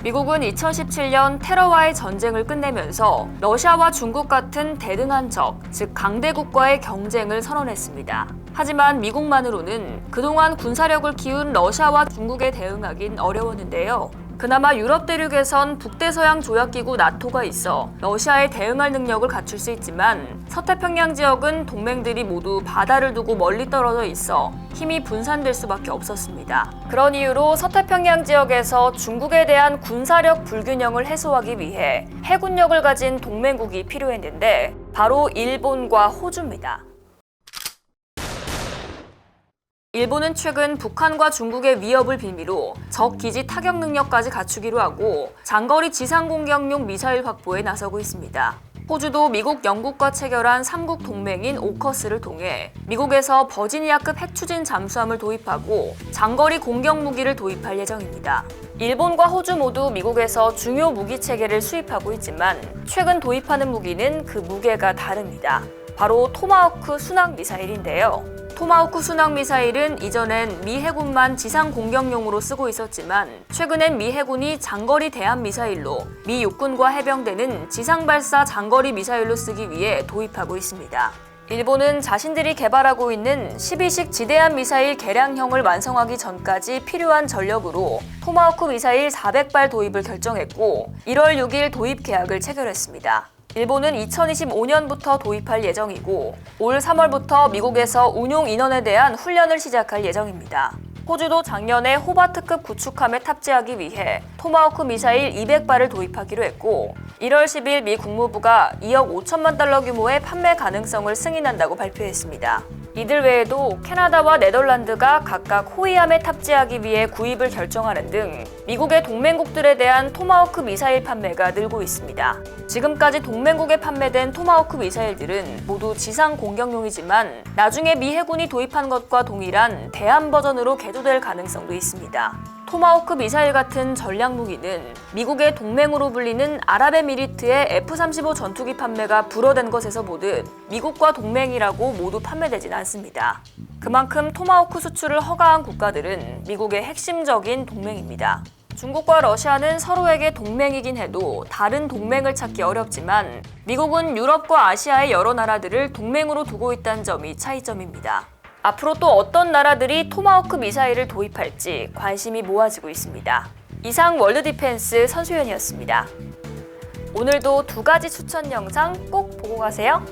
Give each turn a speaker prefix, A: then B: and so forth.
A: 미국은 2017년 테러와의 전쟁을 끝내면서 러시아와 중국 같은 대등한 적, 즉 강대국과의 경쟁을 선언했습니다. 하지만 미국만으로는 그동안 군사력을 키운 러시아와 중국에 대응하긴 어려웠는데요. 그나마 유럽 대륙에선 북대서양 조약기구 나토가 있어 러시아에 대응할 능력을 갖출 수 있지만 서태평양 지역은 동맹들이 모두 바다를 두고 멀리 떨어져 있어 힘이 분산될 수밖에 없었습니다. 그런 이유로 서태평양 지역에서 중국에 대한 군사력 불균형을 해소하기 위해 해군력을 가진 동맹국이 필요했는데 바로 일본과 호주입니다. 일본은 최근 북한과 중국의 위협을 빌미로 적 기지 타격 능력까지 갖추기로 하고 장거리 지상 공격용 미사일 확보에 나서고 있습니다. 호주도 미국, 영국과 체결한 3국 동맹인 오커스를 통해 미국에서 버지니아급 핵추진 잠수함을 도입하고 장거리 공격 무기를 도입할 예정입니다. 일본과 호주 모두 미국에서 중요 무기 체계를 수입하고 있지만 최근 도입하는 무기는 그 무게가 다릅니다. 바로 토마호크 순항 미사일인데요. 토마호크 순항 미사일은 이전엔 미 해군만 지상 공격용으로 쓰고 있었지만 최근엔 미 해군이 장거리 대함 미사일로 미 육군과 해병대는 지상 발사 장거리 미사일로 쓰기 위해 도입하고 있습니다. 일본은 자신들이 개발하고 있는 12식 지대함 미사일 개량형을 완성하기 전까지 필요한 전력으로 토마호크 미사일 400발 도입을 결정했고 1월 6일 도입 계약을 체결했습니다. 일본은 2025년부터 도입할 예정이고 올 3월부터 미국에서 운용 인원에 대한 훈련을 시작할 예정입니다. 호주도 작년에 호바트급 구축함에 탑재하기 위해 토마호크 미사일 200발을 도입하기로 했고 1월 10일 미 국무부가 2억 5천만 달러 규모의 판매 가능성을 승인한다고 발표했습니다. 이들 외에도 캐나다와 네덜란드가 각각 호위함에 탑재하기 위해 구입을 결정하는 등 미국의 동맹국들에 대한 토마호크 미사일 판매가 늘고 있습니다. 지금까지 동맹국에 판매된 토마호크 미사일들은 모두 지상 공격용이지만 나중에 미 해군이 도입한 것과 동일한 대함 버전으로 개조될 가능성도 있습니다. 토마호크 미사일 같은 전략 무기는 미국의 동맹으로 불리는 아랍에미리트의 F-35 전투기 판매가 불어된 것에서 보듯 미국과 동맹이라고 모두 판매되진 않습니다. 그만큼 토마호크 수출을 허가한 국가들은 미국의 핵심적인 동맹입니다. 중국과 러시아는 서로에게 동맹이긴 해도 다른 동맹을 찾기 어렵지만 미국은 유럽과 아시아의 여러 나라들을 동맹으로 두고 있다는 점이 차이점입니다. 앞으로 또 어떤 나라들이 토마호크 미사일을 도입할지 관심이 모아지고 있습니다. 이상 월드 디펜스 선수연이었습니다. 오늘도 2가지 추천 영상 꼭 보고 가세요.